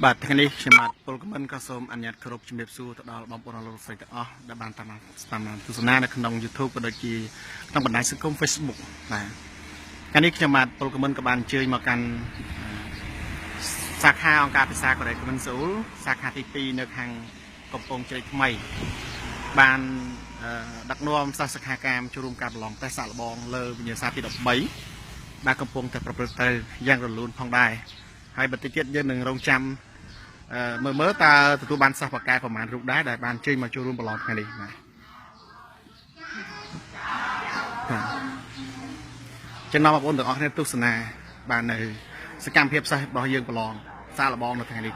បាទថ្ងៃនេះខ្ញុំបាទពលកម្មក៏សូមអនុញ្ញាតគោរពជំរាបសួរទៅដល់បងប្អូនលោកស្រីទាំងអស់ដែលបានតាមទស្សនានៅក្នុង YouTube ក៏ដូចជាក្នុងបណ្ដាញសង្គម Facebook បាទថ្ងៃនេះខ្ញុំបាទពលកម្មក៏បានអញ្ជើញមកកាន់សាខាអង្គការភាសាកូរ៉េខុនស៊ូលសាខាទី2នៅខាងកំពង់ជ័យថ្មីបានដឹកនាំសាស្ត្រខាការចូលរួមការប្រឡងតេស្តសាកល្បងលើវិញ្ញាសាទី13ដែលកំពុងតែប្រព្រឹត្តទៅយ៉ាងរលូនផងដែរហើយបន្តិចទៀតយើងនឹងរងចាំមើលតើទទួលបានសិស្សបកែប្រមាណរូបដែរដែលបានជើញមកចូលរួមប្រឡងថ្ងៃនេះណាចំណងបងប្អូនទាំងអស់គ្នាទស្សនាបាននៅសកម្មភាពសិស្សរបស់យើងប្រឡងសាកល្បងនៅថ្ងៃនេះ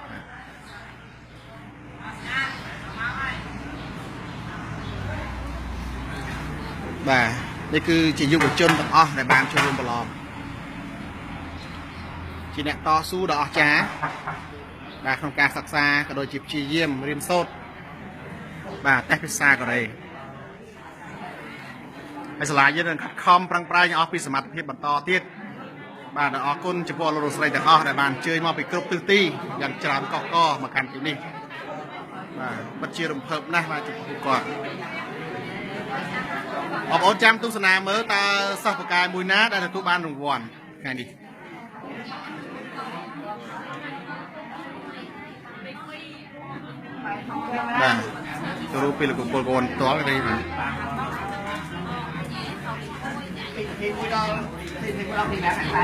បាទនេះគឺជាយុវជនទាំងអស់ដែលបានចូលរួមប្រឡងជាអ្នកតស៊ូដ៏អស្ចារ្យបាទក្នុងការសិក្សាក៏ដូចជាព្យាយាមរៀនសូត្របាទតេស្តភាសាកូរ៉េហើយសាលាយើងនឹងខិតខំប្រឹងប្រែងអស់ពីសមត្ថភាពបន្តទៀតបាទអរគុណចំពោះលោកស្រីទាំងអស់ដែលបានអញ្ជើញមកពីគ្រប់ទិសទីយ៉ាងច្រើនកកកមកកាន់ទីនេះបាទពិតជារំភើបណាស់បាទចំពោះគាត់បងប្អូនចាំទស្សនាមើលតើសិស្សបកែមួយណាដែលទទួលបានរង្វាន់ថ្ងៃនេះបាទទៅរូបពីលោកពលកូនតល់ទេបាទទីមួយដល់ទីណាខាងតែ